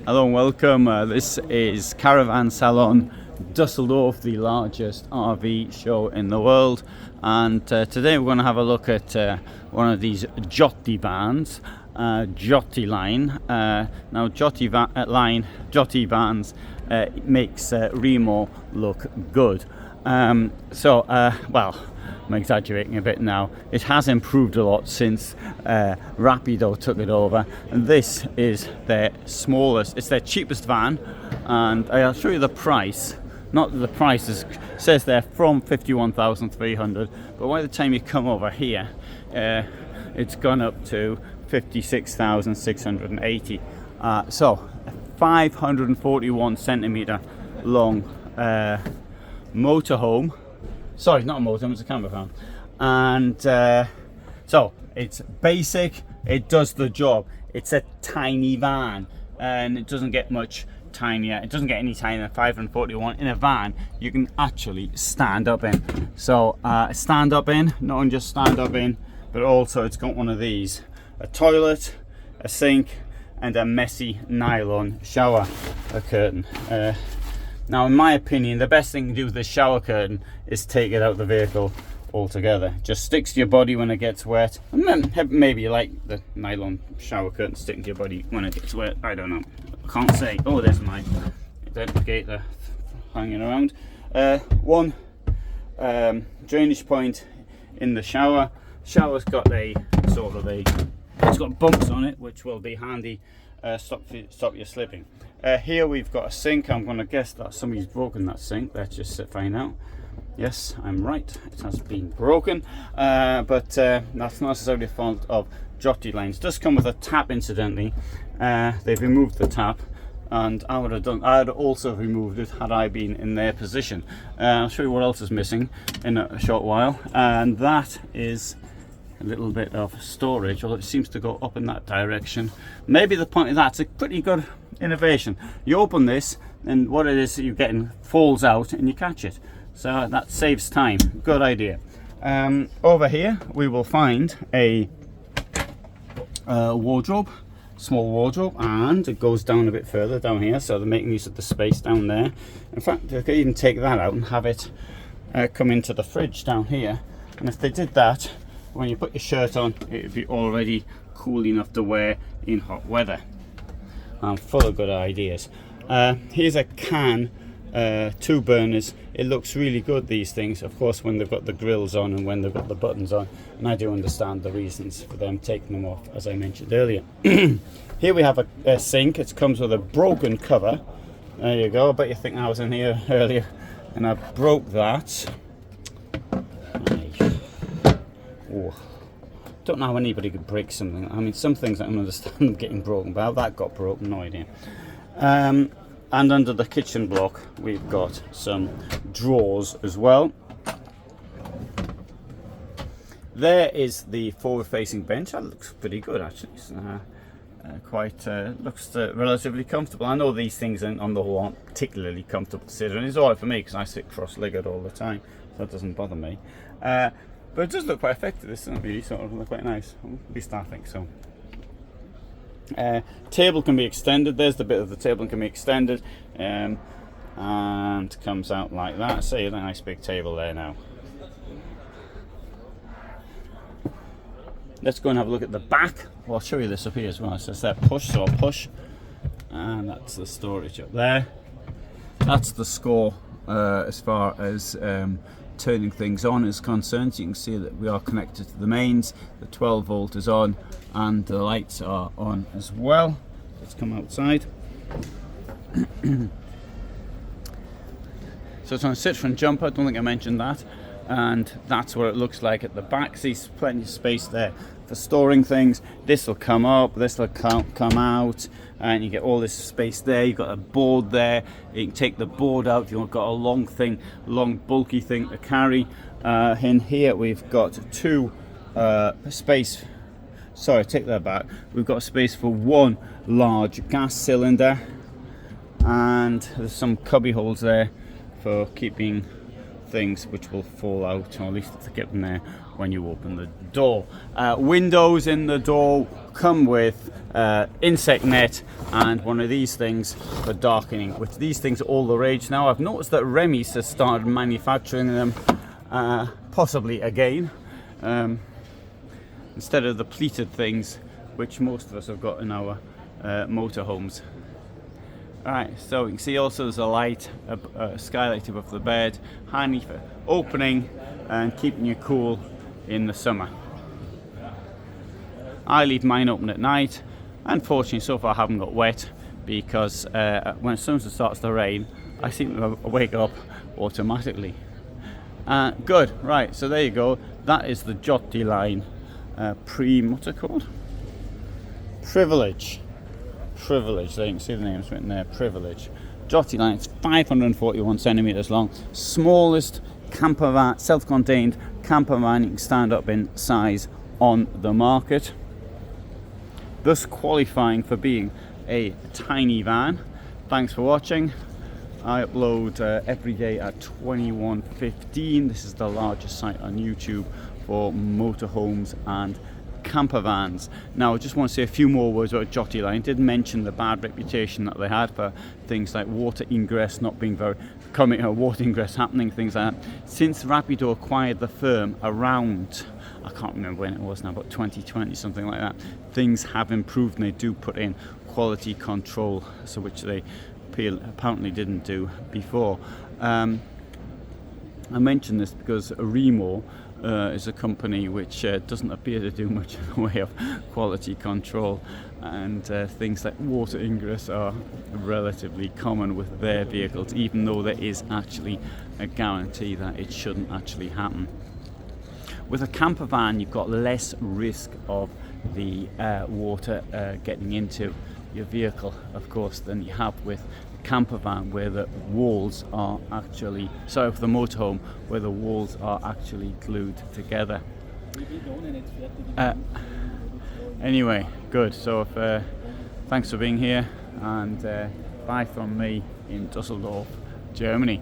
Hello and welcome. This is Caravan Salon Dusseldorf, the largest RV show in the world. And today we're going to have a look at one of these Giotti vans, Giotti Line. Now Giotti vans makes Remo look good. Well, I'm exaggerating a bit now. It has improved a lot since Rapido took it over, and this is their smallest, it's their cheapest van, and I'll show you the price. Not that the price says there from 51,300, but by the time you come over here, it's gone up to 56,680. So 541 centimeter long motorhome. Sorry, not a motorhome, it's a camper van. And so it's basic, it does the job. It's a tiny van and it doesn't get much tinier. It doesn't get any tinier than 541. In a van, you can actually stand up in. So stand up in, not only just stand up in, but also it's got one of these. A toilet, a sink, and a messy nylon shower curtain. Now, in my opinion, the best thing to do with this shower curtain is take it out of the vehicle altogether. Just sticks to your body when it gets wet. And then maybe you like the nylon shower curtain sticking to your body when it gets wet. I don't know. Can't say. Oh, there's my identificator hanging around. One drainage point in the shower. Shower's got a sort of it's got bumps on it, which will be handy. Stop you slipping. Here we've got a sink. I'm going to guess that somebody's broken that sink. Let's just find out. Yes, I'm right. It has been broken, but that's not necessarily a fault of Giotti Lines. It does come with a tap, incidentally. They've removed the tap, and I'd also have removed it had I been in their position. I'll show you what else is missing in a short while, and that is a little bit of storage, although it seems to go up in that direction. Maybe the point of that's a pretty good innovation. You open this, and what it is that you're getting falls out, and you catch it. So that saves time. Good idea. Over here, we will find a wardrobe, small wardrobe, and it goes down a bit further down here. So they're making use of the space down there. In fact, they could even take that out and have it come into the fridge down here. And if they did that, when you put your shirt on, it would be already cool enough to wear in hot weather. I'm full of good ideas. Here's a can, 2 burners. It looks really good, these things, of course, when they've got the grills on and when they've got the buttons on, and I do understand the reasons for them taking them off, as I mentioned earlier. Here we have a sink. It comes with a broken cover. There you go. I bet you think I was in here earlier and I broke that. Oh, don't know how anybody could break something. I mean, some things I can understand getting broken, but how that got broken, no idea. And under the kitchen block, we've got some drawers as well. There is the forward-facing bench. That looks pretty good, actually. It's, looks relatively comfortable. I know these things on the whole aren't particularly comfortable to sit on. It's all right for me because I sit cross-legged all the time, so that doesn't bother me. But it does look quite effective. This doesn't really sort of look quite nice. At least I think so. Table can be extended. There's the bit of the table that can be extended, and comes out like that. See, a nice big table there now. Let's go and have a look at the back. Well, I'll show you this up here as well. So it's that push, so I'll push, and that's the storage up there. That's the score as far as turning things on is concerned. So you can see that we are connected to the mains. The 12 volt is on and the lights are on as well. Let's come outside. So it's on a Citroen jumper. I don't think I mentioned that. And that's what it looks like at the back. See, plenty of space there for storing things. This will come up, this will come out, and you get all this space there. You've got a board there. You can take the board out if you've got a long bulky thing to carry. In here we've got space. Sorry, take that back. We've got space for one large gas cylinder, and there's some cubby holes there for keeping things which will fall out, or at least to get them there when you open the door. Windows in the door, come with insect net and one of these things for darkening, which these things are all the rage now. I've noticed that Remis has started manufacturing them possibly again, instead of the pleated things which most of us have got in our motorhomes. Alright, so you can see also there's a light, a skylight above the bed, handy for opening and keeping you cool in the summer. I leave mine open at night. Unfortunately, so far I haven't got wet because as soon as it starts to rain, I seem to wake up automatically. Good, right, so there you go. That is the Giotti Line what's it called? Privilege. There you can see the names written there, Privilege. Giotti Line, it's 541 centimeters long, smallest camper van, self-contained camper van you can stand up in size on the market, thus qualifying for being a tiny van. Thanks for watching. I upload every day at 21:15. This is the largest site on YouTube for motorhomes and camper vans. Now I just want to say a few more words about Giotti Line. I did mention the bad reputation that they had for things like water ingress not being water ingress happening, things like that. Since Rapido acquired the firm around, I can't remember when it was now, but 2020, something like that, things have improved and they do put in quality control, so which they apparently didn't do before. I mention this because Renault is a company which doesn't appear to do much in the way of quality control, and things like water ingress are relatively common with their vehicles, even though there is actually a guarantee that it shouldn't actually happen. With a camper van, you've got less risk of the water getting into your vehicle, of course, than you have with a camper van, where the walls are actually, sorry, for the motorhome, where the walls are actually glued together. Anyway, good. So thanks for being here, and bye from me in Düsseldorf, Germany.